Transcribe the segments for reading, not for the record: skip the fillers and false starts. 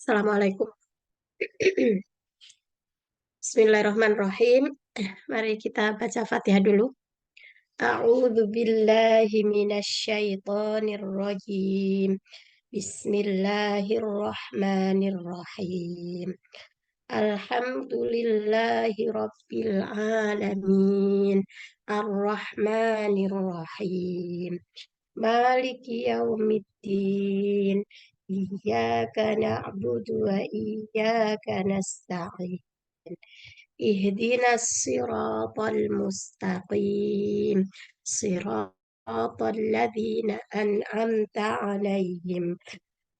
Assalamualaikum. Bismillahirrahmanirrahim. Mari kita baca Fatihah dulu. A'udzu billahi minasyaitonir rajim. Bismillahirrahmanirrahim. Alhamdulillahi rabbil alamin. Ar-Rahmanir-Rahim. Maliki yaumiddin. Iyyaka na'budu wa iyyaka nasta'in. Ihdinas siratal mustaqim. Siratal ladzina an'amta 'alaihim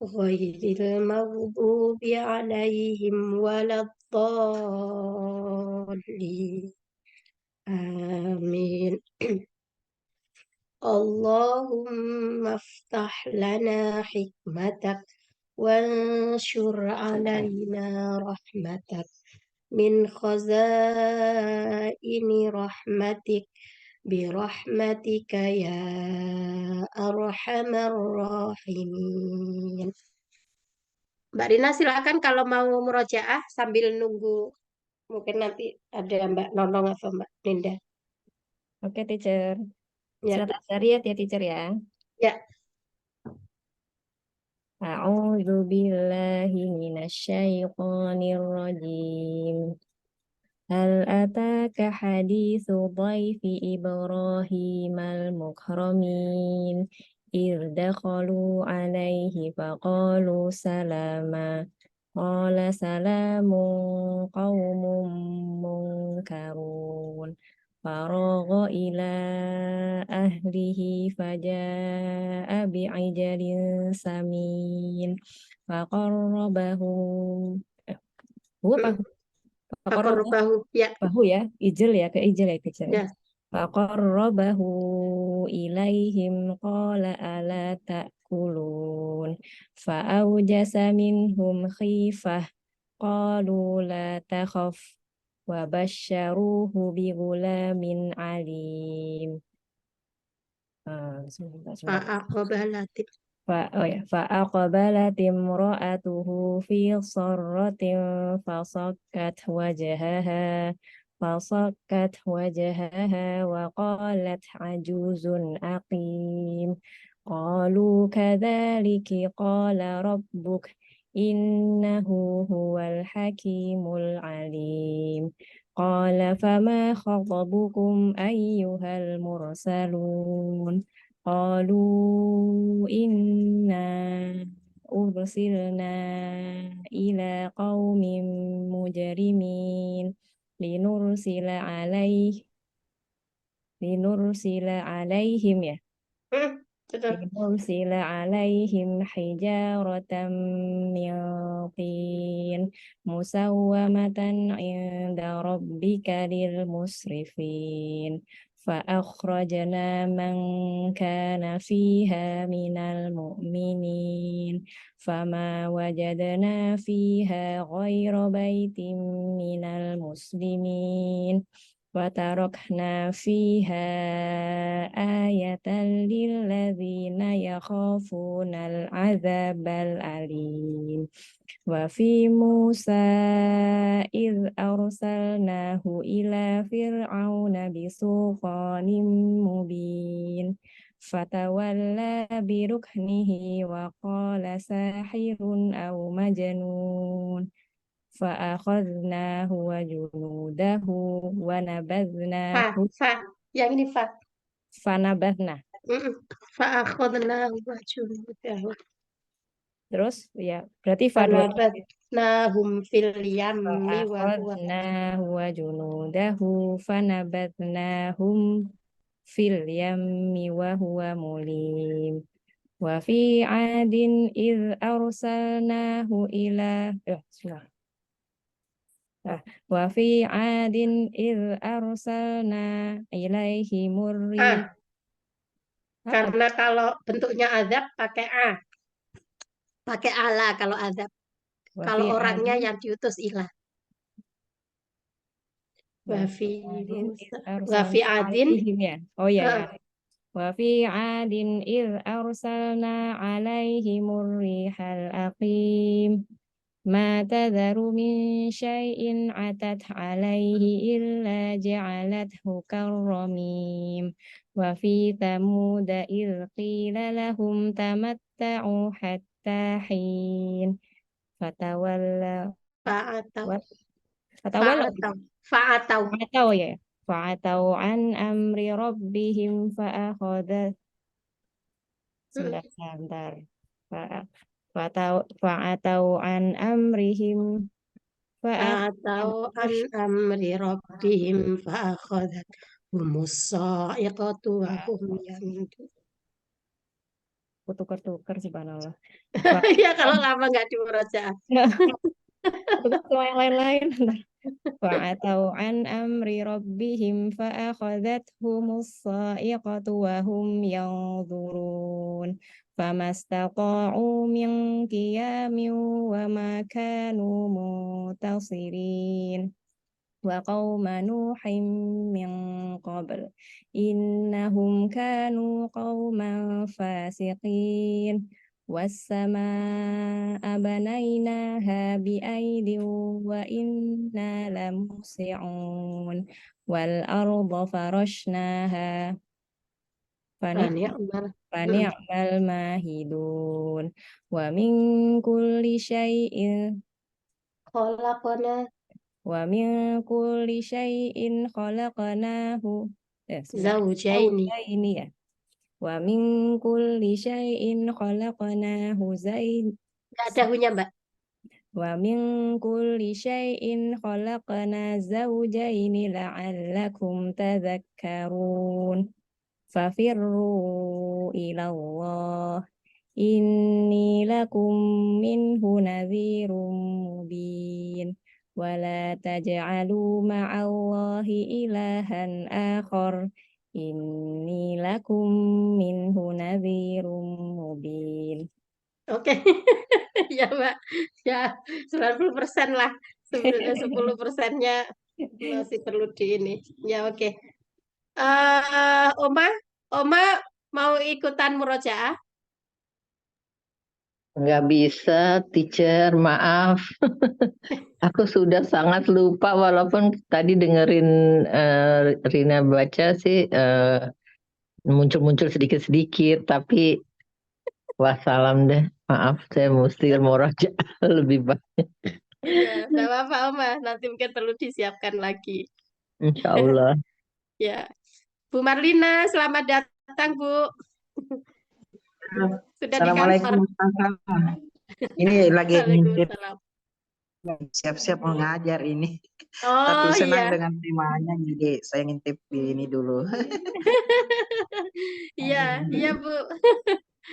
ghairil maghdubi 'alaihim waladdallin. Amin. Allahumma aftah lana hikmatak wanshur alaina rahmatak min khazaini rahmatik birahmatika ya arhamar rahimin. Mbak Rina silakan kalau mau murojaah sambil nunggu, mungkin nanti ada Mbak Nonong atau Mbak Ninda. Oke, teacher. Ya, Silakan lihat ya, teacher ya. ya. A'udzu billahi minasyaitonir rajim. Hal ataka haditsu dhaifi Ibrahim al-mukramin idh dakhalu alaihi faqalu salama qala salamun qaumun munkarun faragha ila ahlihi faja'a bi'ijlin samin faqarrabahu Faqarrabahu, ya, bahu ya, ijel ya, ke ijel ya kecil. ya. Faqarrabahu ilaihim qala ala ta'kulun. Fa'aujasa minhum khifah qalu la takhaf wa basyaruhu bigulamin alim. Sebentar. Fa'aqobalatin. فأقبلت امرأته في صرة فصكت وجهها وقالت عجوز أقيم قالوا كذلك قال ربك إنه هو الحكيم العليم قال فما خطبكم أيها المرسلون قالوا إنا أرسلنا إلى قوم مجرمين لنرسل عليهم Betul. لنرسل عليهم حجارة من طين مسومة عند ربك للمسرفين فأخرجنا من كان فيها من المؤمنين فما وجدنا فيها غير بيت من المسلمين وتركنا فيها آية للذين يخافون العذاب الأليم وفي موسى إذ أرسلناه إلى فرعون بسلطان مبين فتولى بركنه وقال ساحر أو مجنون فأخذناه وجنوده ونبذناه Yang ini fa. فنبذنا Fa'akhadnahu wa junudahu. terus ya berarti fa dua kali Fanabatnahum fil yammi wa huwa. فأخذناه وجنوده فنبذناهم في اليم وهو مليم وفي عاد إذ أرسلناه إلى وفي عاد إذ أرسلنا إليهم الريح Karena kalau bentuknya azab pakai a, pakai ala kalau azab. Kalau وفي orangnya عاد yang diutus ilah. وفي Wafi عاد إذ Musa, wafi أرسلنا adin, عليهم ya oh ya ya eh, وفي عاد إذ أرسلنا عليهم الريح الأقيم ما تذر من شيء عتت عليه إلا جعلته كالرميم وفي ثمود إذ قيل لهم تمتعوا حتى حين فتولوا Fa'atau. فتولوا Fa'atau. Fa'atau. فعتوا فعتوا عن أمر ربهم Mm. sebentar. فعتوا عن أمرهم Fa'atau an فأخذ amri rabbihim fa'akhadat humus-sa'iqatu wa hum yanzurun. tukar-tukar subhanallah. Ya kalau lama nggak dimurojaah. Tukar sama yang lain-lain. فعتوا عن أمر ربهم فأخذتهم الصاعقة وهم ينظرون فما استطاعوا من قيام وما كانوا منتصرين وقوم نوح من قبل إنهم كانوا قوما فاسقين والسماء بنيناها بأيد وإنا لموسعون والأرض فرشناها فنعم Fani'mal. Mm. فنعم الماهدون ومن كل شيء Khalaqana ومن كل شيء خلقناه sebentar. zawjaini. زوجين ya. ومن كل شيء خلقناه زين Nggak ada hunya, Mbak. ومن كل شيء خلقنا زوجين لعلكم تذكرون ففروا إلى الله إني لكم منه نذير مبين ولا تجعلوا مع الله إلها آخر إني لكم منه نذير مبين. Oke. Ya, Mbak. Ya, 90% lah. 10%-nya masih perlu di ini. Ya, oke. Oma, Oma mau ikutan murojaah? Nggak bisa, teacher, maaf. Aku sudah sangat lupa walaupun tadi dengerin Rina baca sih muncul-muncul sedikit-sedikit, tapi wassalam deh. Maaf, saya mesti muraja lebih banyak. Iya, enggak apa-apa, Oma. Nanti mungkin perlu disiapkan lagi. Insya Allah. Ya. Bu Marlina, selamat datang, Bu. Sudah di kantor. Assalamualaikum. Ini lagi ngintip, Waalaikumsalam. siap-siap mengajar ini. Oh, Tapi senang iya. dengan temanya, jadi saya ngintip ini dulu. Iya, iya, Bu.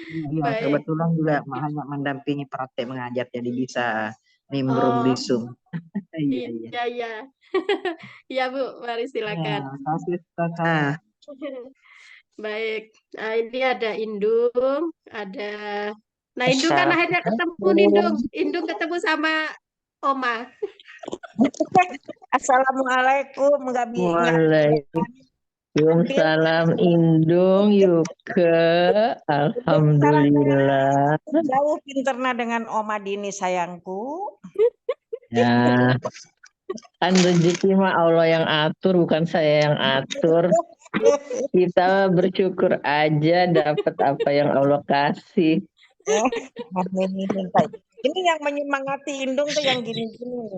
Iya, Baik. kebetulan juga hanya mendampingi praktek mengajar, jadi bisa nimbrung di Oh, Zoom. Iya, iya. iya, iya. Iya, Bu. Mari Ya, silakan. kasih kakak. Baik. Nah, ini ada Indung, ada. Nah, Indung kan akhirnya ketemu Assalamualaikum. Indung ketemu sama Oma. Assalamualaikum, nggak Waalaikumsalam Indung Yuke. Alhamdulillah. jauh pinterna dengan Oma Dini sayangku. Ya, kan rezeki mah Allah yang atur, bukan saya yang atur. Kita bersyukur aja dapat apa yang Allah kasih. Ini yang menyemangati Indung tuh yang gini-gini.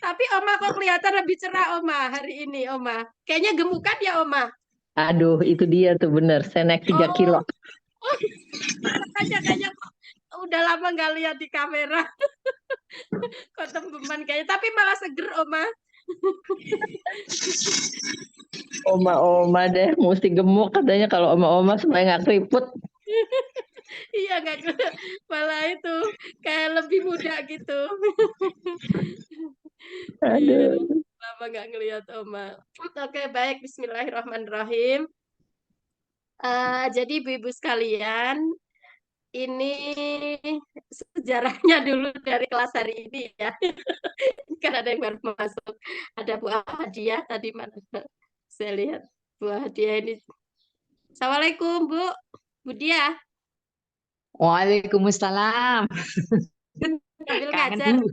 Tapi Oma kok kelihatan lebih cerah, Oma, hari ini, Oma. Kayaknya gemukan ya, Oma. Aduh, itu dia tuh bener. Saya naik 3 kilo. Makanya kayaknya kok udah lama nggak lihat di kamera. Kok tembeman kayaknya. Tapi malah seger, Oma. Oma-oma deh, mesti gemuk katanya kalau oma-oma supaya nggak keriput. Iya, nggak malah itu kayak lebih muda gitu. Iya, Aduh. lama nggak ngelihat Oma. Oke, baik. Bismillahirrahmanirrahim. Jadi ibu-ibu sekalian, ini sejarahnya dulu dari kelas hari ini ya. Kan ada yang baru masuk. Ada Bu Hadiah tadi mana? Saya lihat Bu Hadiah ini. Assalamualaikum, Bu. Bu Dia. Waalaikumsalam. Sambil Kangen ngajar. Bu.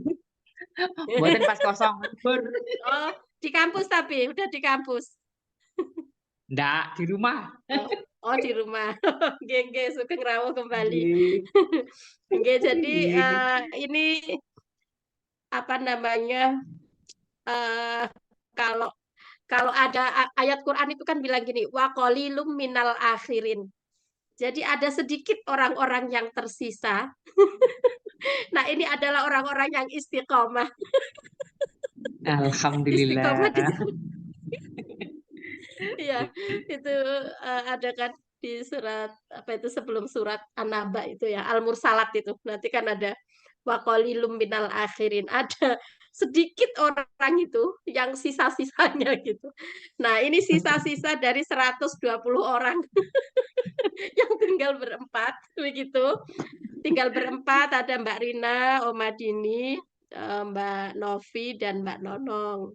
Buatan pas kosong. Bur. Oh, di kampus tapi udah di kampus. Ndak, di rumah. Oh, di rumah. Oke, Sugeng rawuh kembali. Nggih. Oke, jadi Nggih. ini apa namanya? Kalau kalau ada ayat Quran itu kan bilang gini, wa qalilum minal akhirin. Jadi ada sedikit orang-orang yang tersisa. Nah, ini adalah orang-orang yang istiqomah. Istiqomah di Alhamdulillah. jalan. Iya, itu ada kan di surat apa itu sebelum surat An-Naba itu ya, Al-Mursalat itu. Nanti kan ada wa qalilum minal akhirin. Ada sedikit orang itu yang sisa-sisanya gitu. Nah, ini sisa-sisa dari 120 orang yang tinggal berempat begitu. Tinggal berempat ada Mbak Rina, Oma Dini, Mbak Novi dan Mbak Nonong.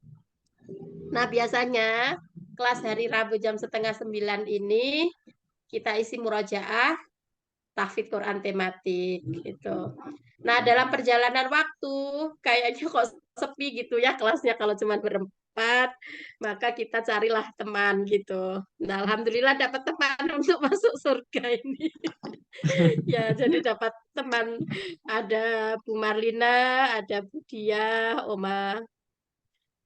Nah, biasanya kelas hari Rabu jam 8:30 ini kita isi murojaah tahfidz Quran tematik gitu. Nah, dalam perjalanan waktu kayaknya kok sepi gitu ya kelasnya kalau cuma berempat, maka kita carilah teman gitu. Nah, alhamdulillah dapat teman untuk masuk surga ini. Ya, jadi dapat teman ada Bu Marlina, ada Bu Dia, Oma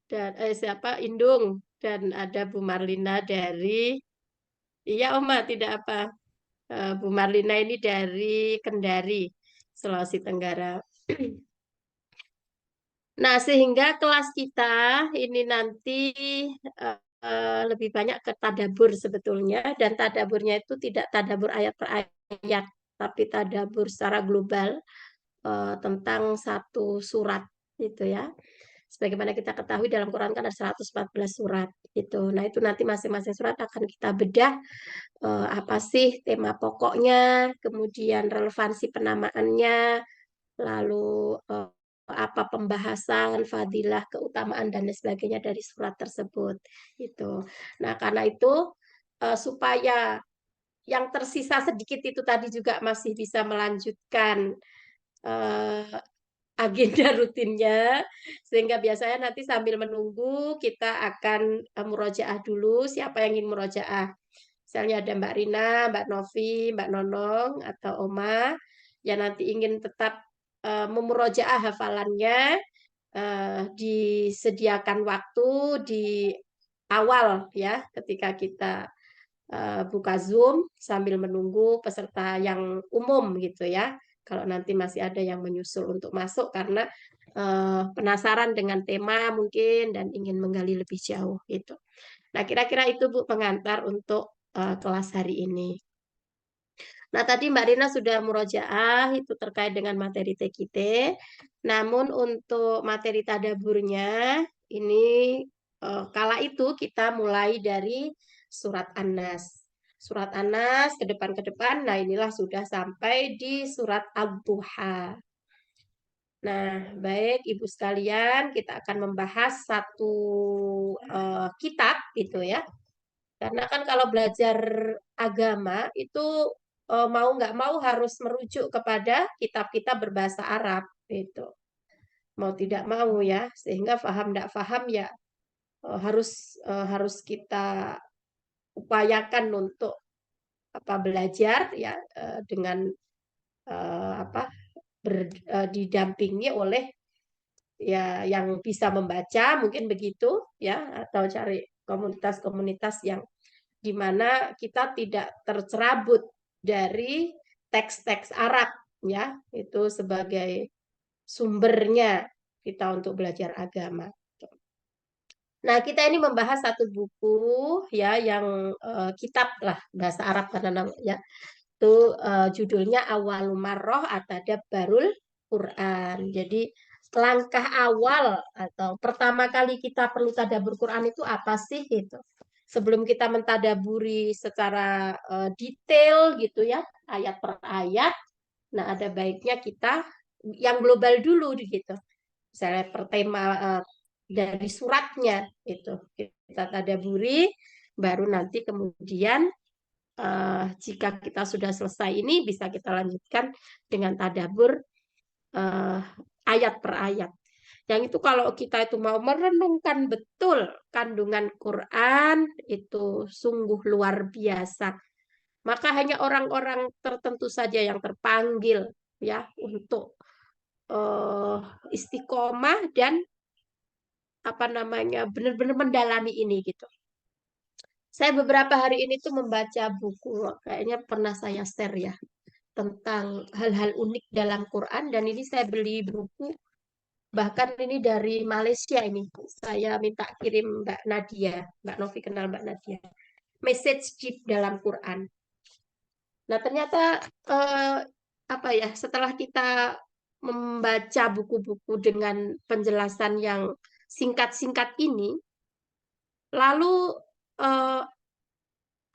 dan siapa Indung dan ada Bu Marlina dari iya Oma tidak apa. Bu Marlina ini dari Kendari, Sulawesi Tenggara. Nah, sehingga kelas kita ini nanti lebih banyak ke tadabur sebetulnya, dan tadaburnya itu tidak tadabur ayat per ayat, tapi tadabur secara global tentang satu surat gitu ya. Sebagaimana kita ketahui dalam Quran kan ada 114 surat gitu. Nah, itu nanti masing-masing surat akan kita bedah apa sih tema pokoknya, kemudian relevansi penamaannya, lalu apa pembahasan, fadilah, keutamaan dan lain sebagainya dari surat tersebut gitu. Nah, karena itu supaya yang tersisa sedikit itu tadi juga masih bisa melanjutkan agenda rutinnya, sehingga biasanya nanti sambil menunggu kita akan murojaah dulu siapa yang ingin murojaah. Misalnya ada Mbak Rina, Mbak Novi, Mbak Nonong, atau Oma yang nanti ingin tetap memurojaah hafalannya, disediakan waktu di awal ya ketika kita buka Zoom sambil menunggu peserta yang umum gitu ya. Kalau nanti masih ada yang menyusul untuk masuk karena penasaran dengan tema mungkin dan ingin menggali lebih jauh gitu. Nah, kira-kira itu Bu pengantar untuk kelas hari ini. Nah, tadi Mbak Rina sudah murojaah itu terkait dengan materi TKT. Namun untuk materi tadaburnya ini kala itu kita mulai dari surat An-Nas. Surat An-Nas ke depan, nah inilah sudah sampai di surat Ad-Duha. Nah, baik Ibu sekalian, kita akan membahas satu kitab gitu ya. Karena kan kalau belajar agama itu mau nggak mau harus merujuk kepada kitab-kitab berbahasa Arab gitu. Mau tidak mau ya, sehingga paham tidak paham ya harus kita upayakan untuk belajar ya dengan didampingi oleh ya yang bisa membaca mungkin begitu ya, atau cari komunitas-komunitas yang di mana kita tidak tercerabut dari teks-teks Arab ya, itu sebagai sumbernya kita untuk belajar agama. Nah, kita ini membahas satu buku ya yang kitab lah bahasa Arab karena ya itu judulnya Awwalul Marrah Atadabbarul Quran. Jadi langkah awal atau pertama kali kita perlu tadabbur Quran itu apa sih gitu. Sebelum kita mentadaburi secara detail gitu ya, ayat per ayat, nah ada baiknya kita yang global dulu gitu. Misalnya per tema dari suratnya itu kita tadaburi, baru nanti kemudian jika kita sudah selesai ini bisa kita lanjutkan dengan tadabbur ayat per ayat. Yang itu kalau kita itu mau merenungkan betul kandungan Quran itu sungguh luar biasa. Maka hanya orang-orang tertentu saja yang terpanggil ya untuk istiqomah dan apa namanya benar-benar mendalami ini gitu. Saya beberapa hari ini tuh membaca buku, kayaknya pernah saya share ya, tentang hal-hal unik dalam Quran dan ini saya beli buku bahkan ini dari Malaysia ini. Saya minta kirim Mbak Nadia, Mbak Novi kenal Mbak Nadia. Message Chip dalam Quran. Nah, ternyata apa ya, setelah kita membaca buku-buku dengan penjelasan yang singkat-singkat ini, lalu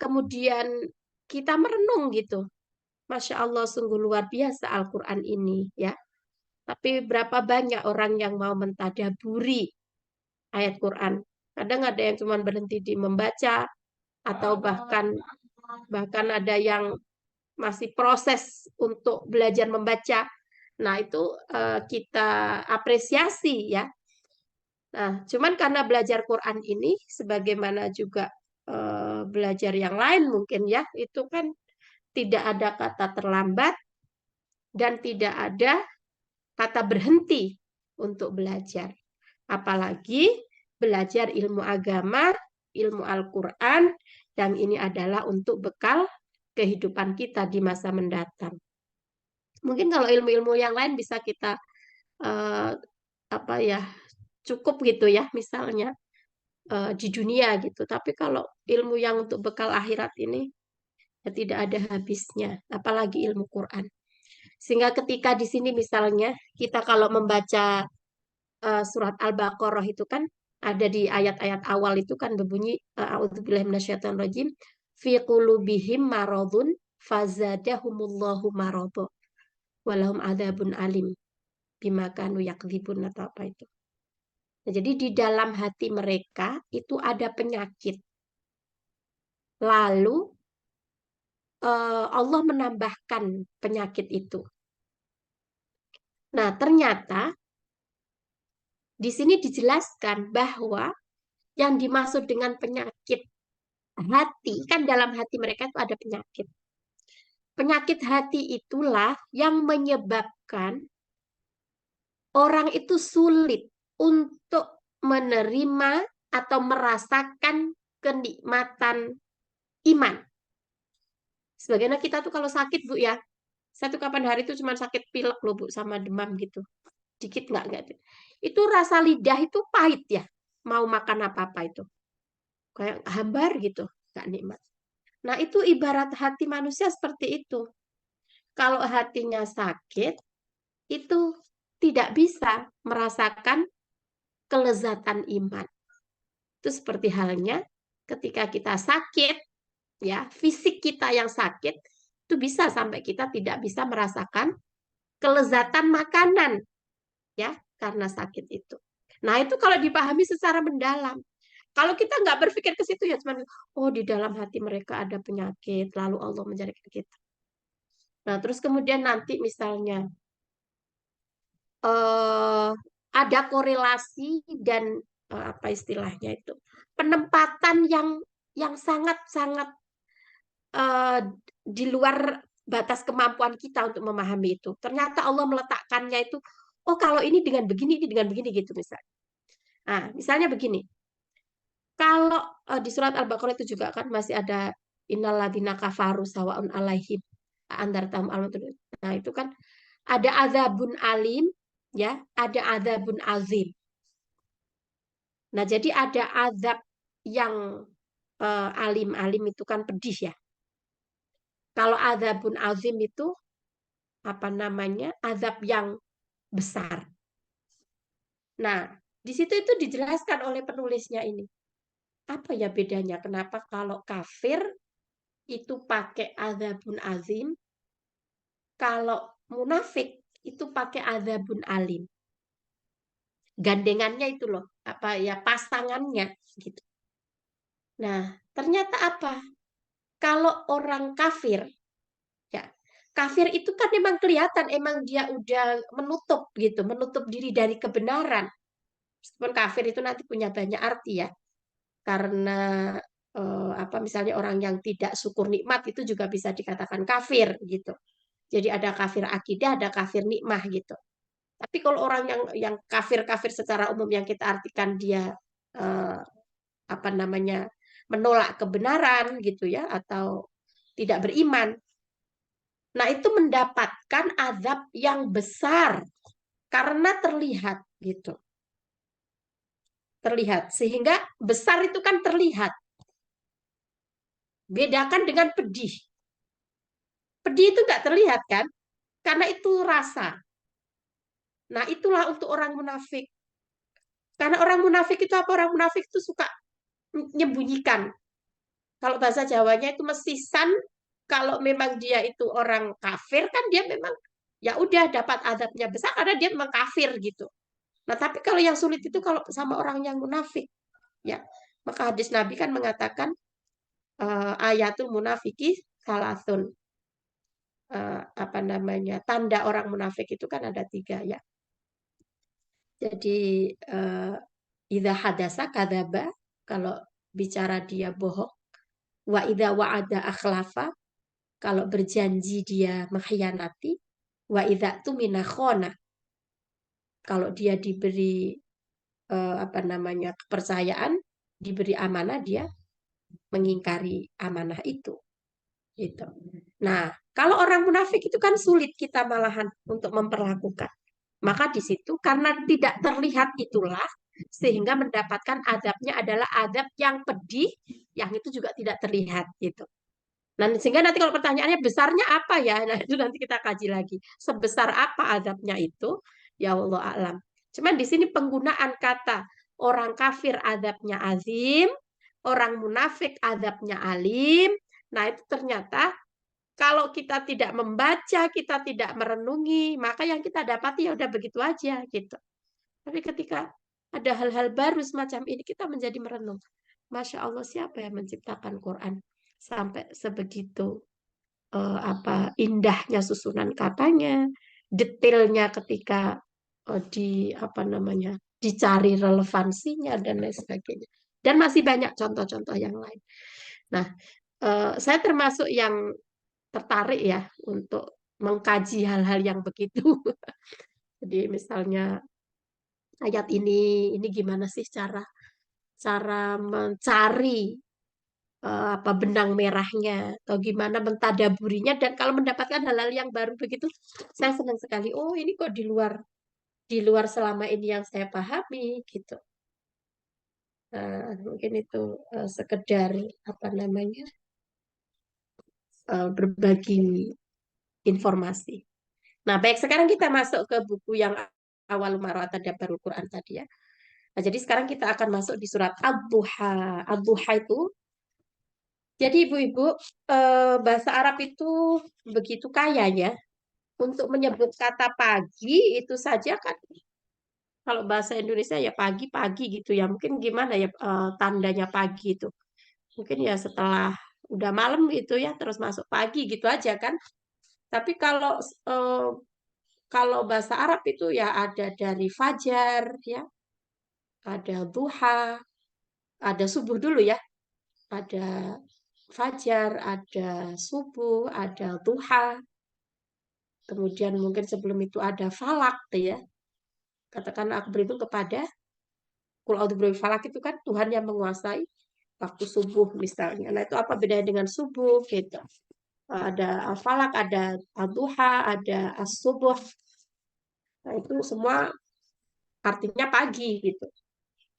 kemudian kita merenung gitu. Masya Allah, sungguh luar biasa Al-Quran ini ya. Tapi berapa banyak orang yang mau mentadaburi ayat Quran. Kadang ada yang cuma berhenti di membaca atau bahkan ada yang masih proses untuk belajar membaca. Nah, itu kita apresiasi ya. Nah, cuman karena belajar Quran ini sebagaimana juga belajar yang lain mungkin ya, itu kan tidak ada kata terlambat dan tidak ada kata berhenti untuk belajar. Apalagi belajar ilmu agama, ilmu Al-Quran, yang ini adalah untuk bekal kehidupan kita di masa mendatang. Mungkin kalau ilmu-ilmu yang lain bisa kita apa ya cukup gitu ya, misalnya di dunia gitu. Tapi kalau ilmu yang untuk bekal akhirat ini ya tidak ada habisnya, apalagi ilmu Quran. Sehingga ketika di sini misalnya kita kalau membaca surat Al-Baqarah itu kan ada di ayat-ayat awal itu kan berbunyi a'udzubillahi minasyaitonirrajim fi qulubihim maradun fazadahumullahu marada walahum adzabun alim bima kanu yakdzibun atau apa itu. Nah, jadi di dalam hati mereka itu ada penyakit. Lalu Allah menambahkan penyakit itu. Nah, ternyata di sini dijelaskan bahwa yang dimaksud dengan penyakit hati, kan dalam hati mereka itu ada penyakit. Penyakit hati itulah yang menyebabkan orang itu sulit untuk menerima atau merasakan kenikmatan iman. Sebagaimana kita tuh kalau sakit, Bu ya, satu kapan hari itu cuma sakit pilek loh, Bu, sama demam gitu. Dikit nggak. Itu rasa lidah itu pahit ya, mau makan apa-apa itu. Kayak hambar gitu, nggak nikmat. Nah, itu ibarat hati manusia seperti itu. Kalau hatinya sakit, itu tidak bisa merasakan kelezatan iman. Itu seperti halnya ketika kita sakit, ya, fisik kita yang sakit, itu bisa sampai kita tidak bisa merasakan kelezatan makanan, ya, karena sakit itu. Nah, itu kalau dipahami secara mendalam. Kalau kita nggak berpikir ke situ ya cuman oh di dalam hati mereka ada penyakit lalu Allah menjadikan kita. Nah terus kemudian nanti misalnya ada korelasi dan apa istilahnya itu penempatan yang sangat-sangat di luar batas kemampuan kita untuk memahami itu. Ternyata Allah meletakkannya itu oh kalau ini dengan begini gitu misalnya. Nah misalnya begini. Kalau di surat Al-Baqarah itu juga kan masih ada innalladzina kafaru sawaun alaihim andartahum al. Nah, itu kan ada azabun alim ya, ada azabun azim. Nah, jadi ada azab yang alim itu kan pedih ya. Kalau azabun azim itu apa namanya? Azab yang besar. Nah, di situ itu dijelaskan oleh penulisnya ini. Apa ya bedanya? Kenapa kalau kafir itu pakai azabun azim, kalau munafik itu pakai azabun alim. Gandengannya itu loh, apa ya pasangannya gitu. Nah, ternyata apa? Kalau orang kafir, ya, kafir itu kan emang kelihatan, emang dia udah menutup gitu, menutup diri dari kebenaran. Meskipun kafir itu nanti punya banyak arti ya, karena apa misalnya orang yang tidak syukur nikmat itu juga bisa dikatakan kafir gitu. Jadi ada kafir akidah, ada kafir nikmah gitu. Tapi kalau orang yang kafir-kafir secara umum yang kita artikan dia eh, apa namanya menolak kebenaran gitu ya atau tidak beriman. Nah, itu mendapatkan azab yang besar karena terlihat gitu. Terlihat sehingga besar itu kan terlihat. Bedakan dengan pedih. Pedih itu nggak terlihat kan? Karena itu rasa. Nah, itulah untuk orang munafik. Karena orang munafik itu apa? Orang munafik itu suka menyembunyikan. Kalau bahasa Jawanya itu mesisan, kalau memang dia itu orang kafir kan dia memang ya udah dapat adabnya besar karena dia memang kafir gitu. Nah, tapi kalau yang sulit itu kalau sama orang yang munafik, ya. Maka hadis Nabi kan mengatakan ayatul munafiki salasun. Apa namanya? Tanda orang munafik itu kan ada 3 ya. Jadi idza hadasa kadzaba, kalau bicara dia bohong. Wa idza wa'ada akhlafa, kalau berjanji dia mengkhianati. Wa idza tumina khona, kalau dia diberi apa namanya kepercayaan, diberi amanah dia mengingkari amanah itu. Gitu. Nah, kalau orang munafik itu kan sulit kita malahan untuk memperlakukan. Maka di situ karena tidak terlihat itulah sehingga mendapatkan adabnya adalah adab yang pedih, yang itu juga tidak terlihat gitu. Nah, sehingga nanti kalau pertanyaannya besarnya apa ya? Nah, itu nanti kita kaji lagi. Sebesar apa adabnya itu? Ya Allah alam. Cuman di sini penggunaan kata orang kafir adabnya azim, orang munafik adabnya alim. Nah, itu ternyata kalau kita tidak membaca, kita tidak merenungi, maka yang kita dapati ya udah begitu aja gitu. Tapi ketika ada hal-hal baru semacam ini, kita menjadi merenung. Masya Allah, siapa yang menciptakan Quran sampai sebegitu apa indahnya susunan katanya, detailnya ketika di apa namanya dicari relevansinya dan lain sebagainya. Dan masih banyak contoh-contoh yang lain. Nah, saya termasuk yang tertarik ya untuk mengkaji hal-hal yang begitu. Jadi misalnya ayat ini gimana sih cara cara mencari apa benang merahnya atau gimana mentadaburinya dan kalau mendapatkan hal-hal yang baru begitu saya senang sekali. Oh, ini kok di luar selama ini yang saya pahami gitu. Mungkin itu sekedar apa namanya berbagi informasi. Nah, baik sekarang kita masuk ke buku yang awal Mar'at Tadabbarul Quran tadi ya. Nah, jadi sekarang kita akan masuk di surat Ad-Duha. Ad-Duha itu, jadi ibu-ibu, bahasa Arab itu begitu kaya ya. Untuk menyebut kata pagi itu saja kan, kalau bahasa Indonesia ya pagi-pagi gitu ya. Mungkin gimana ya tandanya pagi itu. Mungkin ya setelah udah malam gitu ya, terus masuk pagi gitu aja kan. Tapi eh, kalau bahasa Arab itu ya ada dari fajar ya, ada duha, ada subuh dulu ya, ada fajar, ada subuh, ada duha, kemudian mungkin sebelum itu ada falak tuh ya. Katakan aku berhitung kepada kul a'udzu birabbil falak itu kan Tuhan yang menguasai waktu subuh misalnya. Nah, itu apa bedanya dengan subuh gitu. Ada al-falak, ada al-duha, ada as-subuh. Nah, itu semua artinya pagi gitu.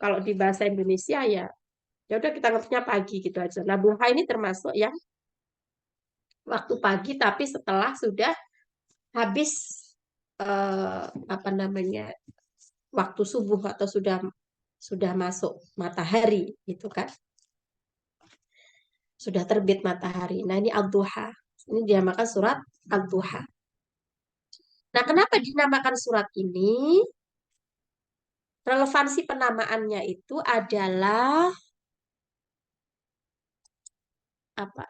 Kalau di bahasa Indonesia ya ya udah kita ngertinya pagi gitu aja. Nah, duha ini termasuk yang waktu pagi tapi setelah sudah habis apa namanya waktu subuh atau sudah masuk matahari gitu kan. Sudah terbit matahari. Nah, ini Ad-Duha. Ini dinamakan surat Ad-Duha. Nah, kenapa dinamakan surat ini? Relevansi penamaannya itu adalah apa?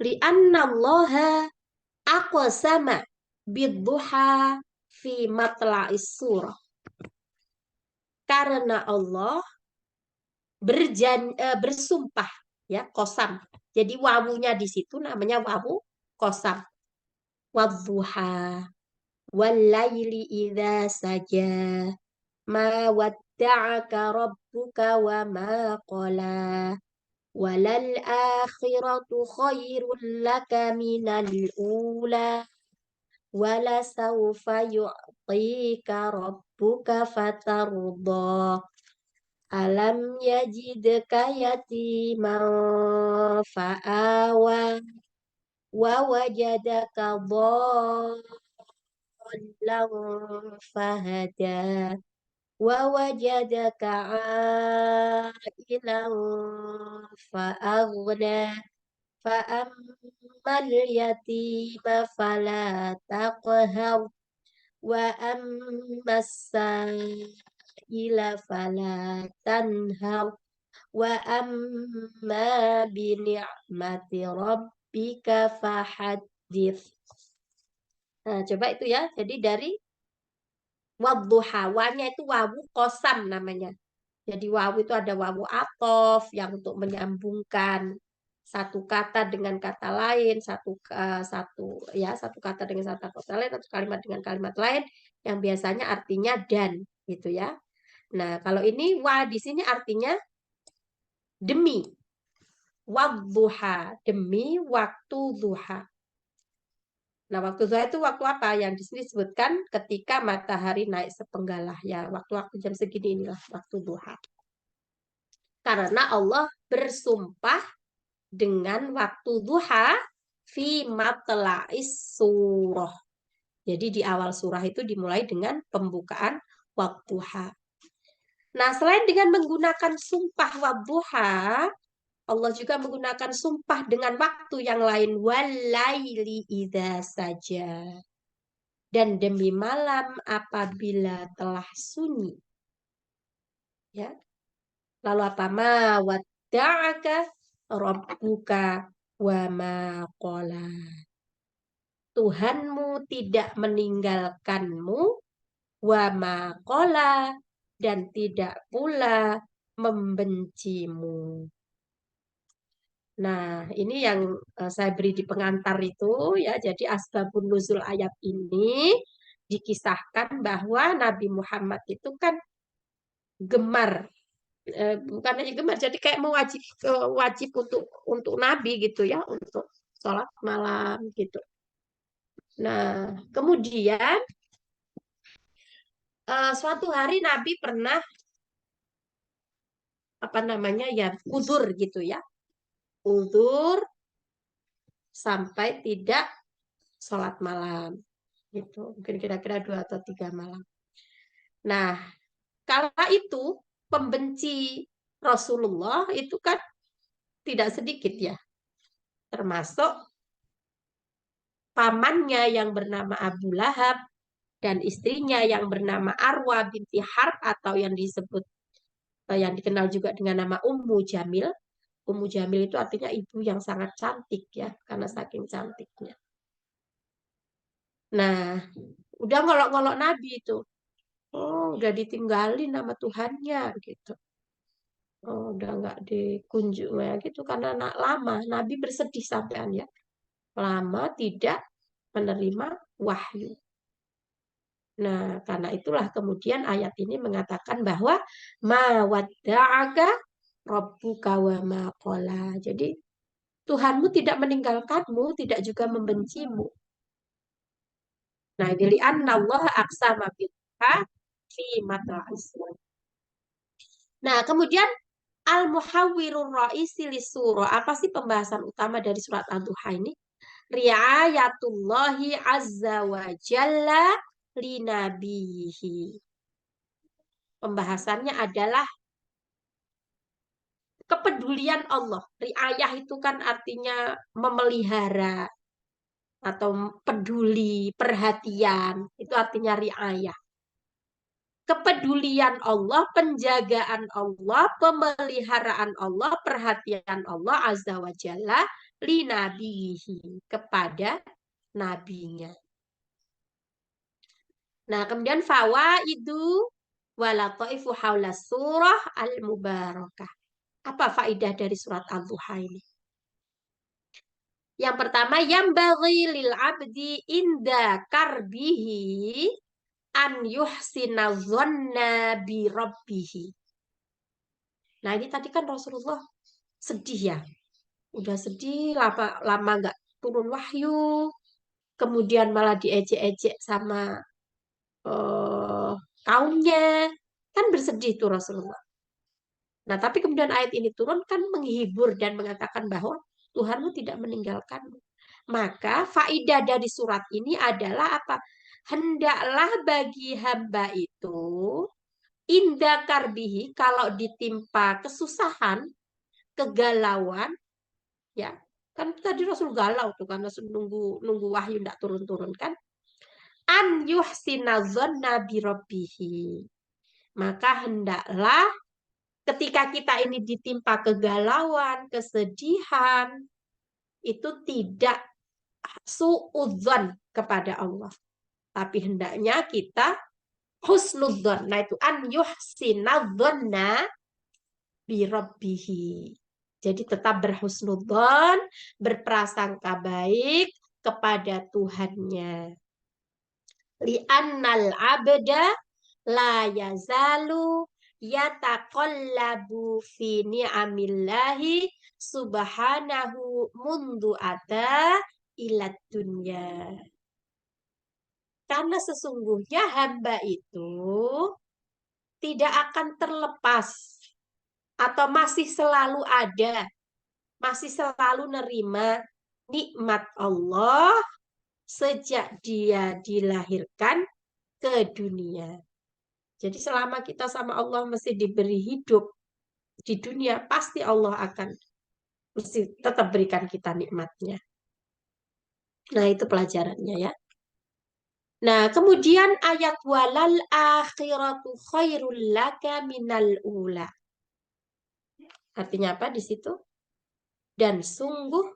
Li'annallaha aqsama bidduha fi matla'is surah. Karena Allah bersumpah, ya, qasam. Jadi wawunya di situ namanya wawu qasam. Wadduha wallaili idza saja ma wadda'aka rabbuka wa ma qala walal akhiratu khairul laka minal ula wala sawfa yu'tika rabbuka fatarda alam yajidka yatiman fa'awa wa wajadaka dhallan fahada wa wajadaka ailan fa'aghna fa'ammal yatima fala taqhar wa ammas sa'ila fala tanhar wa amma bi ni'mati rabbika fahaddits. Nah, coba itu ya. Jadi dari wadduha, wanya itu wawu qasam namanya. Jadi wawu itu ada wawu athof yang untuk menyambungkan satu kata dengan kata lain, satu kata dengan satu kata lain, satu kalimat dengan kalimat lain yang biasanya artinya dan, gitu ya. Nah, kalau ini wa di sini artinya demi. Wadduha, demi waktu duha. Nah, waktu duha itu waktu apa? Yang di sini disebutkan ketika matahari naik sepenggalah, ya. Waktu-waktu jam segini inilah waktu duha. Karena Allah bersumpah dengan waktu duha fi matla'is surah. Jadi di awal surah itu dimulai dengan pembukaan wadduha. Nah, selain dengan menggunakan sumpah wadduha, Allah juga menggunakan sumpah dengan waktu yang lain, walaili idza saja, dan demi malam apabila telah sunyi. Ya. Lalu apa? Ma wadda'aka rabbuka wa ma qala. Tuhanmu tidak meninggalkanmu, wa ma qala, dan tidak pula membencimu. Nah, ini yang saya beri di pengantar itu, ya. Jadi asbabun nuzul ayat ini dikisahkan bahwa Nabi Muhammad itu kan gemar, bukan hanya gemar, jadi kayak wajib untuk Nabi gitu ya, untuk sholat malam gitu. Nah, kemudian suatu hari Nabi pernah uzur gitu ya. Uzur sampai tidak sholat malam gitu, mungkin kira-kira 2 atau 3 malam. Nah, kala itu pembenci Rasulullah itu kan tidak sedikit ya, termasuk pamannya yang bernama Abu Lahab dan istrinya yang bernama Arwa binti Harb, atau yang dikenal juga dengan nama Ummu Jamil. Ummu Jamil itu artinya ibu yang sangat cantik ya, karena saking cantiknya. Nah, udah ngolok-ngolok Nabi itu. Oh, udah ditinggalin sama Tuhannya gitu. Oh, udah nggak dikunjung ya gitu, karena lama Nabi bersedih sampean ya. Lama tidak menerima wahyu. Nah, karena itulah kemudian ayat ini mengatakan bahwa ma wadda'aka rabbuka wa ma qala. Jadi Tuhanmu tidak meninggalkanmu, tidak juga membencimu. Nah, jadi annallaha aqsama biha fi matla'is. Nah, kemudian al-muhawwirur ra'isi lis-surah. Apa sih pembahasan utama dari surat Ad-Duha ini? Ri'ayatullahi azza wa jalla linabihi. Pembahasannya adalah kepedulian Allah. Riayah itu kan artinya memelihara atau peduli, perhatian. Itu artinya riayah. Kepedulian Allah, penjagaan Allah, pemeliharaan Allah, perhatian Allah azza wa jalla li nabihi, kepada nabinya. Nah, kemudian fawaidu walataifu haula surah al-mubarakah. Apa faidah dari surat Al-Duha ini? Yang pertama, yang bagi lil abdi inda karbihi an yuhsina dhanna bi rabbihi. Nah, ini tadi kan Rasulullah sedih ya. Udah sedih, lama nggak turun wahyu. Kemudian malah diejek-ejek sama kaumnya. Kan bersedih tuh Rasulullah. Nah, tapi kemudian ayat ini turun kan menghibur dan mengatakan bahwa Tuhanmu tidak meninggalkanmu. Maka faidah dari surat ini adalah apa? Hendaklah bagi hamba itu indah karbihi, kalau ditimpa kesusahan, kegalauan, ya kan tadi Rasul galau tuh karena nunggu wahyu tidak turun-turun kan? An yuhsina dzanna bi rabbihi. Maka hendaklah ketika kita ini ditimpa kegalauan, kesedihan, itu tidak suudzon kepada Allah. Tapi hendaknya kita husnudzon. Nah itu an yuhsinadzonna bi rabbihi. Jadi tetap berhusnudzon, berprasangka baik kepada Tuhannya. Li'annal abda la yazalu yataqallabu fi ni'amillahi subhanahu mundu ata ila dunya. Karena sesungguhnya hamba itu tidak akan terlepas atau masih selalu ada, masih selalu nerima nikmat Allah sejak dia dilahirkan ke dunia. Jadi selama kita sama Allah mesti diberi hidup di dunia, pasti Allah akan mesti tetap berikan kita nikmatnya. Nah, itu pelajarannya ya. Nah, kemudian ayat walal akhiratu khairul laka minal ula. Artinya apa di situ? Dan sungguh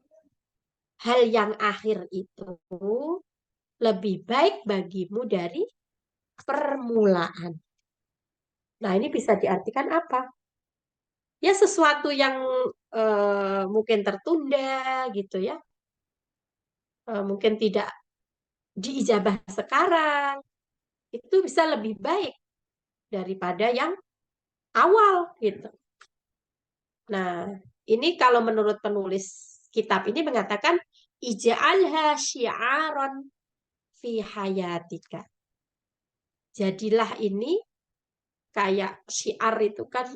hal yang akhir itu lebih baik bagimu dari permulaan. Nah, ini bisa diartikan apa? Ya sesuatu yang mungkin tertunda gitu ya. Mungkin tidak diijabah sekarang. Itu bisa lebih baik daripada yang awal gitu. Nah, ini kalau menurut penulis kitab ini mengatakan ij'alha syi'aron fi hayatika. Jadilah ini kayak syiar itu kan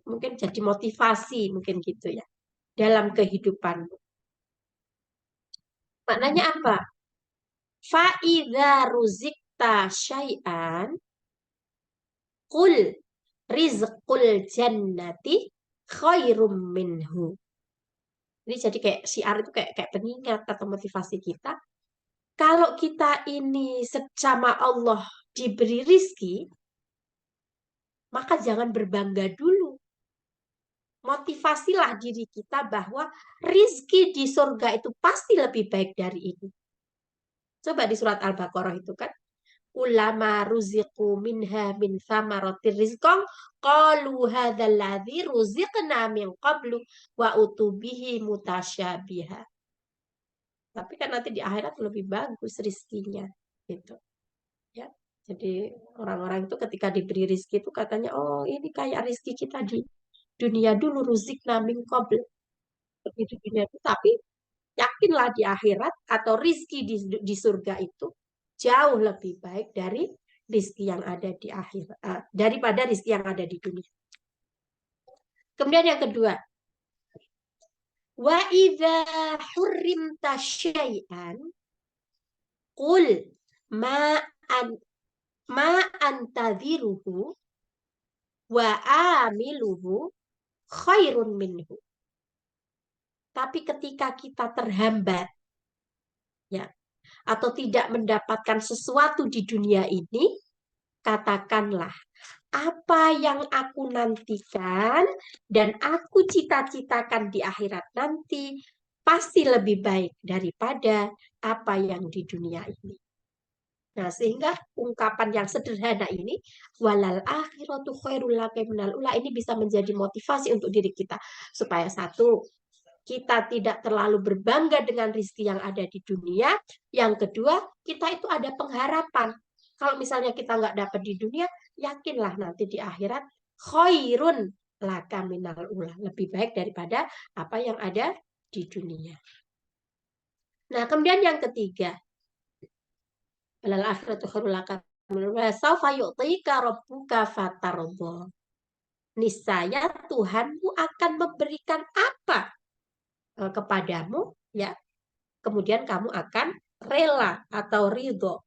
mungkin jadi motivasi mungkin gitu ya dalam kehidupanmu. Maknanya apa? Fa idza ruzikta syai'an qul rizqul jannati khairum minhu. Ini jadi kayak syiar itu kayak pengingat atau motivasi kita. Kalau kita ini sama Allah diberi rizki, maka jangan berbangga dulu. Motivasilah diri kita bahwa rizki di surga itu pasti lebih baik dari ini. Coba di surat Al-Baqarah itu kan. Ulama ruziqu minha min thamaratir rizqan qalu hadzal ladzi ruziqna min qablu wa utubihi mutasyabiha. Tapi kan nanti di akhirat lebih bagus rizkinya gitu. Ya. Jadi orang-orang itu ketika diberi rizki itu katanya, oh ini kayak rizki kita di dunia dulu, ruzikna min qabl. Di dunia itu, tapi yakinlah di akhirat atau rizki di surga itu jauh lebih baik dari rizki yang ada di akhirat, daripada rizki yang ada di dunia. Kemudian yang kedua, wa idza hurrimta syai'an qul ma antadhiruhu wa amiluhu khairun minhu. Tapi ketika kita terhambat ya atau tidak mendapatkan sesuatu di dunia ini, katakanlah apa yang aku nantikan dan aku cita-citakan di akhirat nanti pasti lebih baik daripada apa yang di dunia ini. Nah, sehingga ungkapan yang sederhana ini, walal akhiratu khairul laka minal ula, ini bisa menjadi motivasi untuk diri kita. Supaya satu, kita tidak terlalu berbangga dengan rezeki yang ada di dunia. Yang kedua, kita itu ada pengharapan. Kalau misalnya kita nggak dapat di dunia, yakinlah nanti di akhirat, khairun laka minal ula. Lebih baik daripada apa yang ada di dunia. Nah, kemudian yang ketiga, alal akhiratu khairul laka minal ula, saufa yu'tika rabbuka fatarda. Niscaya Tuhanmu akan memberikan apa kepadamu, ya. Kemudian kamu akan rela atau ridho.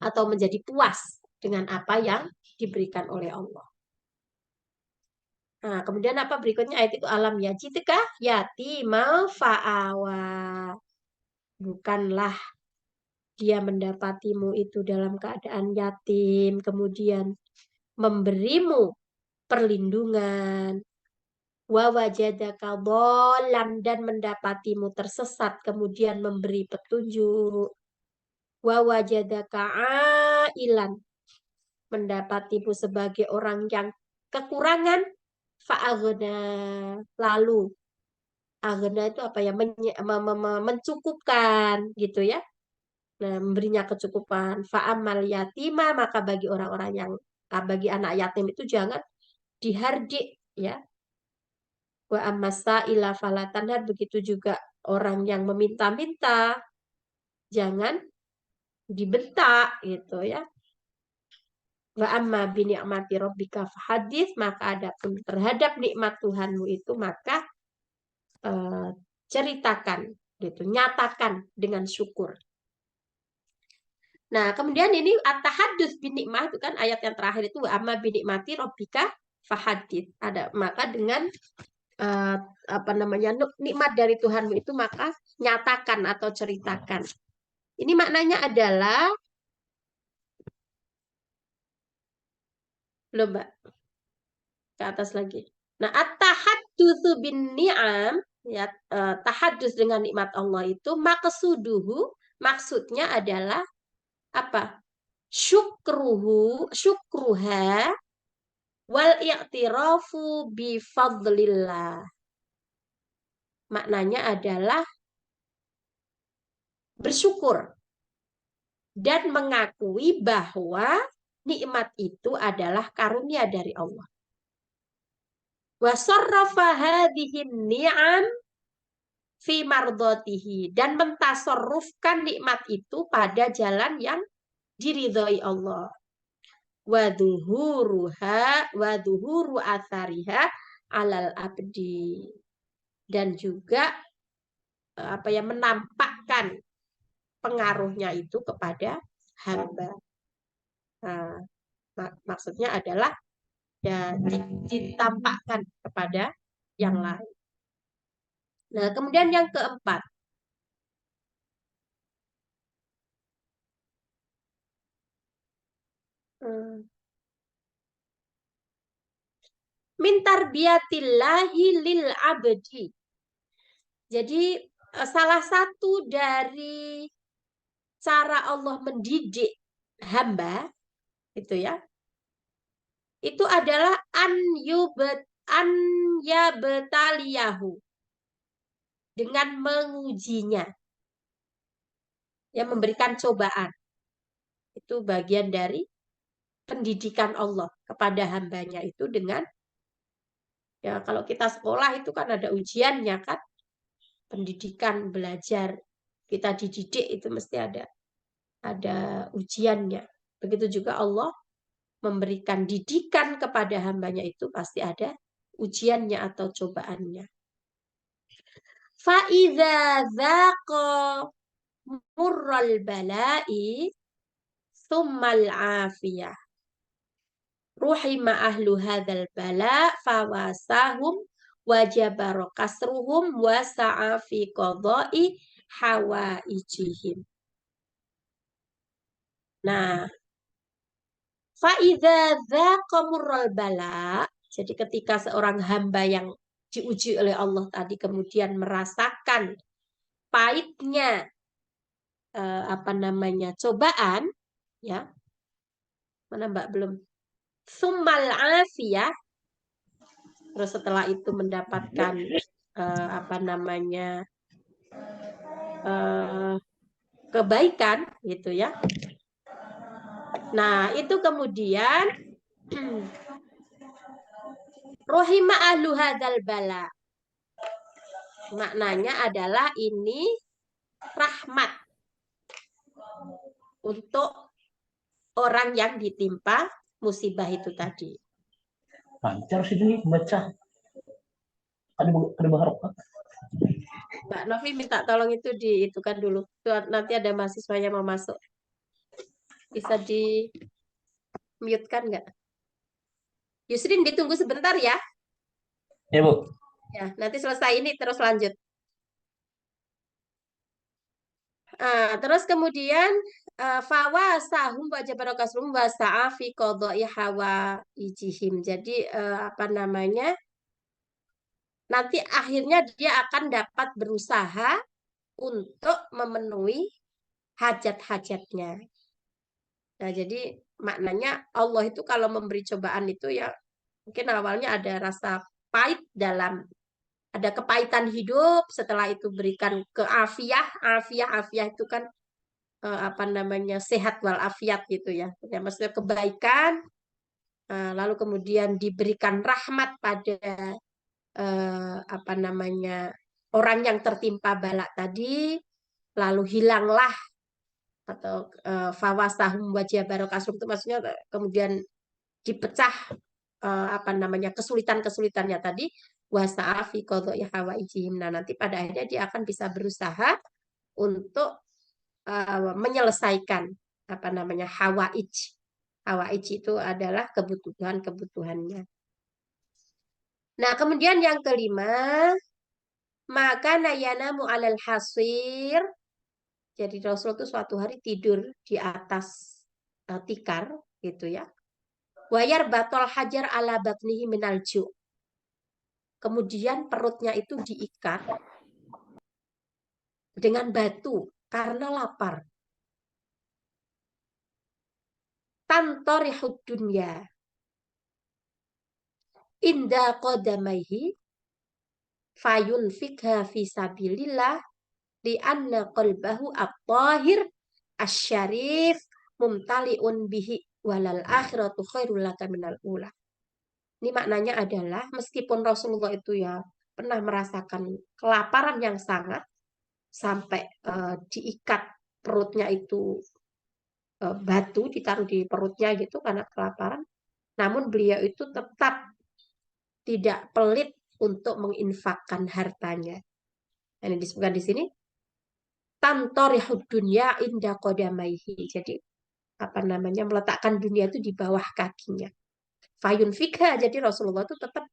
Atau menjadi puas dengan apa yang diberikan oleh Allah. Nah, kemudian apa berikutnya ayat itu, alam yajitkah yatima fa'awa. Bukanlah dia mendapatimu itu dalam keadaan yatim, kemudian memberimu perlindungan. Wa wajadaka dhallan, dan mendapatimu tersesat, kemudian memberi petunjuk. Wa wajadaka ailan, mendapatimu sebagai orang yang kekurangan, fa'aghna, lalu aghna itu apa ya, mencukupkan gitu ya. Nah, memberinya kecukupan. Fa'amal yatima, maka bagi orang-orang yang bagi anak yatim itu jangan dihardik ya. Wa ammasa ila falatanhar, begitu juga orang yang meminta-minta jangan dibentak gitu ya. Wa amma bi ni'mati rabbika fahadits, maka adapun terhadap nikmat Tuhanmu itu maka ceritakan gitu, nyatakan dengan syukur. Nah, kemudian ini at-tahaddus bi nikmah itu kan ayat yang terakhir itu, wa amma bi ni'mati rabbika fahadits. Ada maka dengan apa namanya, nikmat dari Tuhanmu itu maka nyatakan atau ceritakan. Ini maknanya adalah, belum Mbak, ke atas lagi. Nah, at-tahaddutsu bin ni'am, ya, tahaddus dengan nikmat Allah itu maqsuduhu, maksudnya adalah apa? Syukruha wal i'tirafu bi fadlillah. Maknanya adalah bersyukur dan mengakui bahwa nikmat itu adalah karunia dari Allah. Wa sarrafa hadhihi ni'am fi mardatihi, dan mentasarrufkan nikmat itu pada jalan yang diridhoi Allah. Wa dhuhuru athariha alal abdi, dan juga apa ya, menampakkan pengaruhnya itu kepada hamba. Nah, maksudnya adalah ya ditampakkan kepada yang lain. Nah, kemudian yang keempat, min tarbiyatillahi lil abdi. Jadi salah satu dari cara Allah mendidik hamba itu ya, itu adalah an yabtaliyahu, dengan mengujinya, ya, memberikan cobaan. Itu bagian dari pendidikan Allah kepada hambanya itu dengan, ya, kalau kita sekolah itu kan ada ujiannya kan, pendidikan, belajar, kita dididik itu mesti ada ujiannya. Begitu juga Allah memberikan didikan kepada hambanya itu pasti ada ujiannya atau cobaannya. Fa'idza dzaqa murral bala'i tsummal afiyah ruhima ahlu hadzal bala fawasahum wajabara kasruhum wa sa'a fi qada'i hawaijihim. Nah, fa'idza dzaqa murral bala, Jadi ketika seorang hamba yang diuji oleh Allah tadi kemudian merasakan pahitnya cobaan, ya, mana Mbak belum? Summal afiyah, terus setelah itu mendapatkan kebaikan gitu ya. Nah, itu kemudian rohima ahlu hadzal bala. Maknanya adalah ini rahmat untuk orang yang ditimpa musibah itu tadi. Lancar sih ini baca. Ada barokah. Mbak Novi minta tolong itu diitukan dulu. Nanti ada mahasiswa yang mau masuk. Bisa di mute-kan nggak? Yusrin ditunggu sebentar ya. Ya, Bu. Ya, nanti selesai ini terus lanjut. Terus kemudian fawasahum wa jabarakasrum wa sa'afi qadha'i hawa ijihim. Jadi nanti akhirnya dia akan dapat berusaha untuk memenuhi hajat-hajatnya. Nah, jadi maknanya Allah itu kalau memberi cobaan itu ya mungkin awalnya ada rasa pahit ada kepahitan hidup, setelah itu berikan afiah itu kan sehat walafiat gitu ya. Ya maksudnya kebaikan, lalu kemudian diberikan rahmat pada orang yang tertimpa bala tadi, lalu hilanglah atau fawasahum wajah barokasrum itu maksudnya kemudian dipecah kesulitan-kesulitannya tadi wasa'afi qadha'i hawaijihim. Nah, nanti pada akhirnya dia akan bisa berusaha untuk menyelesaikan hawaij. Hawaij itu adalah kebutuhan-kebutuhannya. Nah, kemudian yang kelima, maka nayanamu alal hasir. Jadi Rasul itu suatu hari tidur di atas tikar gitu ya. Wayar batol hajar ala batnihi minal ju'. Kemudian perutnya itu diikat dengan batu karena lapar. Tantorihud dunya inda qadamaihi fayunfikha fi sabilillah li'anna qalbahu at-tahir asy-syarif mumtali'un bihi walal akhiratu khairul laka minal ula. Ini maknanya adalah meskipun Rasulullah itu ya pernah merasakan kelaparan yang sangat sampai diikat perutnya itu batu ditaruh di perutnya gitu karena kelaparan, namun beliau itu tetap tidak pelit untuk menginfakkan hartanya. Ini disebutkan di sini tantorihud dunya inda qadamaihi. Jadi meletakkan dunia itu di bawah kakinya. Fayun fikha, jadi Rasulullah itu tetap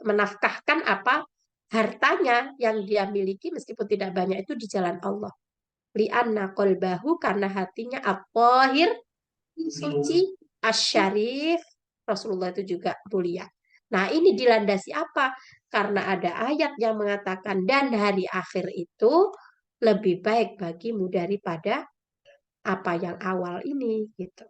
menafkahkan hartanya yang dia miliki meskipun tidak banyak itu di jalan Allah. Li'anna qalbahu, karena hatinya at-tahir, suci, asy-syarif, Rasulullah itu juga mulia. Nah, ini dilandasi apa? Karena ada ayat yang mengatakan dan hari akhir itu lebih baik bagimu daripada apa yang awal ini gitu.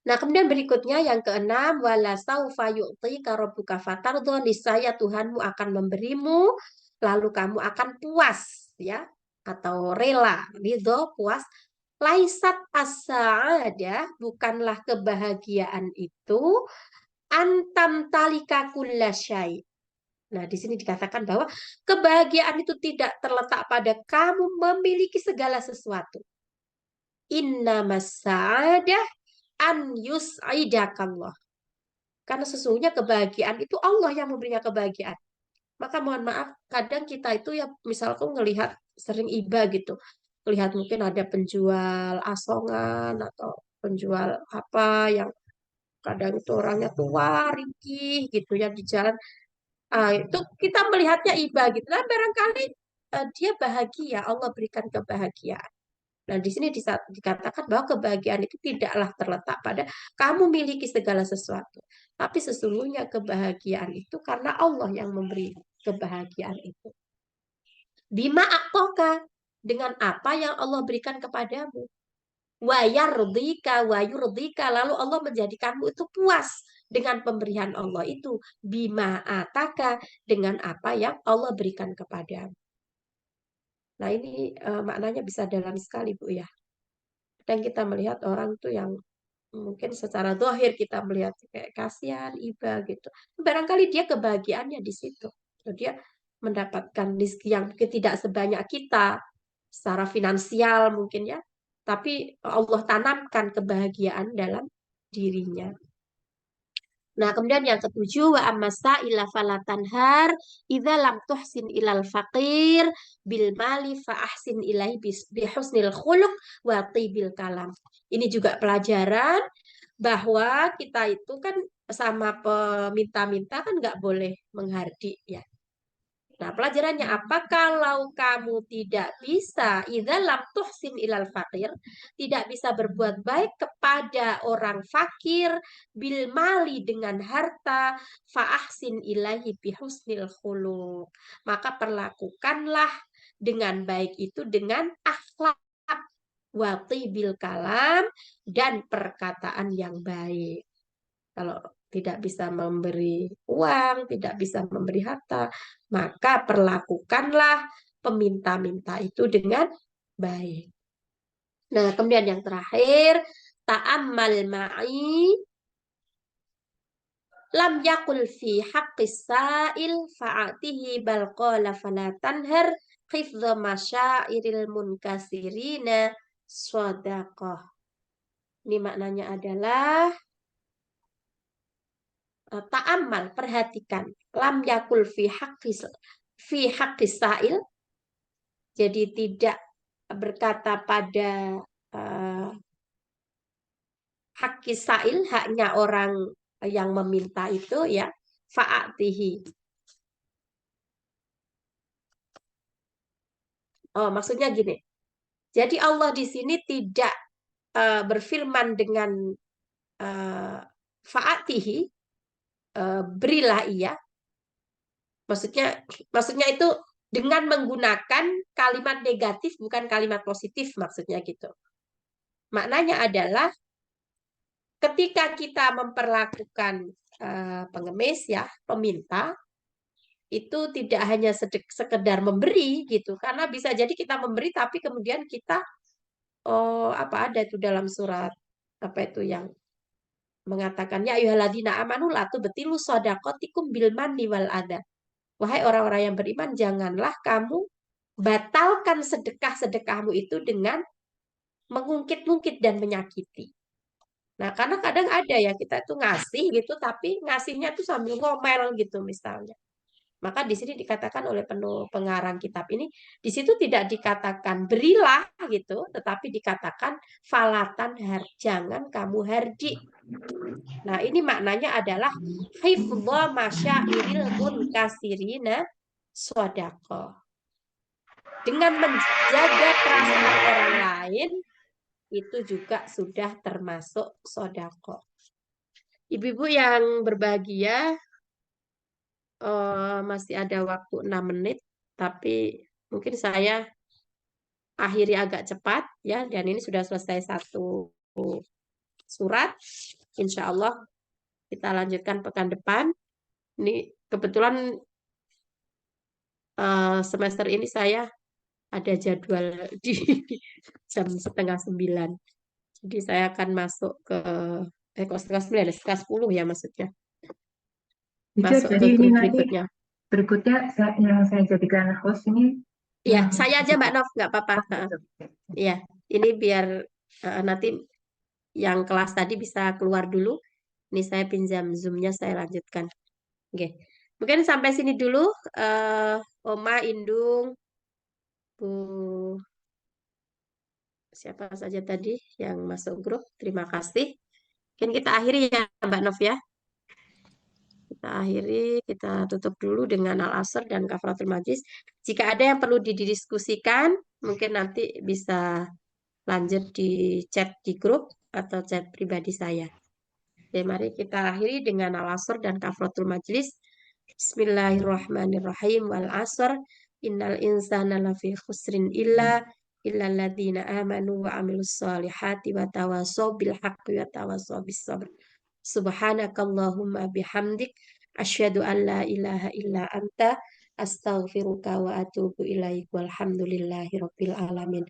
Nah, kemudian berikutnya yang keenam, wala saufa yu'tika rabbuka fatardha, niscaya Tuhanmu akan memberimu lalu kamu akan puas ya atau rela, ridho, puas. Laisat as-sa'adah, bukanlah kebahagiaan itu antam talika kullasyai. Nah, di sini dikatakan bahwa kebahagiaan itu tidak terletak pada kamu memiliki segala sesuatu. Innamas sa'adah an yus'idakallah. Karena sesungguhnya kebahagiaan itu Allah yang memberinya kebahagiaan. Maka mohon maaf, kadang kita itu ya misalkan ngelihat sering iba gitu. Lihat mungkin ada penjual asongan atau penjual apa yang kadang itu orangnya tua, ringkih gitu ya di jalan. Itu kita melihatnya iba gitu. Nah, barangkali dia bahagia, Allah berikan kebahagiaan. Nah, di sini dikatakan bahwa kebahagiaan itu tidaklah terletak pada kamu miliki segala sesuatu. Tapi sesungguhnya kebahagiaan itu karena Allah yang memberi kebahagiaan itu. Bima akoka, dengan apa yang Allah berikan kepadamu. Wa yurdika, lalu Allah menjadikanmu itu puas dengan pemberian Allah itu. Bima ataka, dengan apa yang Allah berikan kepadamu. Nah, ini maknanya bisa dalam sekali, Bu, ya. Dan kita melihat orang tuh yang mungkin secara zahir kita melihat kayak kasihan, iba gitu. Barangkali dia kebahagiaannya di situ. Dia mendapatkan rezeki yang mungkin tidak sebanyak kita secara finansial mungkin ya. Tapi Allah tanamkan kebahagiaan dalam dirinya. Nah, kemudian yang ketujuh, wa amasa ila falatanhar idza lam tuhsin ilal faqir bil mali fa ahsin ilahi bi husnil khuluq wa tibil kalam. Ini juga pelajaran bahwa kita itu kan sama peminta-minta kan nggak boleh menghardik ya. Nah, pelajarannya apa? Kalau kamu tidak bisa, idza lam tuhsin ilal fakir, tidak bisa berbuat baik kepada orang fakir, bil mali dengan harta, fa'ahsin ilahi bihusnil khuluq. Maka perlakukanlah dengan baik itu dengan akhlak, wati bil kalam, dan perkataan yang baik. Kalau tidak bisa memberi uang, tidak bisa memberi harta, maka perlakukanlah peminta-minta itu dengan baik. Nah, kemudian yang terakhir, ta'ammal ma'i lam yakul fi haqqis sa'il fa'atihi bal qala fala tanhar khifdha masyairil munkasirina shadaqah. Ini maknanya adalah ta'ammal, perhatikan. Lam yakul fi haqqis sa'il. Jadi tidak berkata pada haqqis sa'il, haknya orang yang meminta itu ya, fa'atihi. Oh, maksudnya gini. Jadi Allah di sini tidak berfirman dengan fa'atihi, berilah ia. Maksudnya itu dengan menggunakan kalimat negatif bukan kalimat positif, maksudnya gitu. Maknanya adalah ketika kita memperlakukan pengemis ya, peminta, itu tidak hanya sekedar memberi gitu, karena bisa jadi kita memberi tapi kemudian kita apa ada itu dalam surat apa itu yang mengatakan ya ayyuhalladzina amanu la tubtilu shadaqatikum bil manni wal adha. Wahai orang-orang yang beriman, janganlah kamu batalkan sedekah-sedekahmu itu dengan mengungkit-ungkit dan menyakiti. Nah, karena kadang ada ya kita itu ngasih gitu, tapi ngasihnya tuh sambil ngomel gitu misalnya. Maka di sini dikatakan oleh pengarang kitab ini, di situ tidak dikatakan berilah gitu, tetapi dikatakan falatan jangan kamu hardi. Nah, ini maknanya adalah hifdha masyairil munkasirina sodako. Dengan menjaga perasaan orang lain, itu juga sudah termasuk sodako. Ibu-ibu yang berbahagia, masih ada waktu 6 menit, tapi mungkin saya akhiri agak cepat, ya, dan ini sudah selesai satu surat. Insya Allah kita lanjutkan pekan depan. Ini kebetulan semester ini saya ada jadwal di jam 8:30. Jadi saya akan masuk ke kok 8:30, 9:30 ya maksudnya. Masuk Jadi ke ini grup nanti berikutnya. berikutnya yang saya jadikan host ini. Iya, saya aja Mbak Nov, nggak apa-apa. Iya, ini biar nanti yang kelas tadi bisa keluar dulu. Ini saya pinjam Zoom-nya, saya lanjutkan. Oke. Mungkin sampai sini dulu. Oma, Indung, Bu, siapa saja tadi yang masuk grup. Terima kasih. Mungkin kita akhiri ya Mbak Nov ya. Kita akhiri, kita tutup dulu dengan Al-Asr dan Kafaratul Majlis. Jika ada yang perlu didiskusikan, mungkin nanti bisa lanjut di chat di grup atau chat pribadi saya. Oke, mari kita akhiri dengan al-asr dan kafaratul majlis. Bismillahirrahmanirrahim. Wal asr innal insana lafi khusrin illa alladzina amanu wa amilus solihati wa tawasaw bil haqqi wa tawasaw bis sabr. Subhanakallahumma bihamdik asyhadu an la ilaha illa anta astaghfiruka wa atubu ilaik walhamdulillahi rabbil alamin.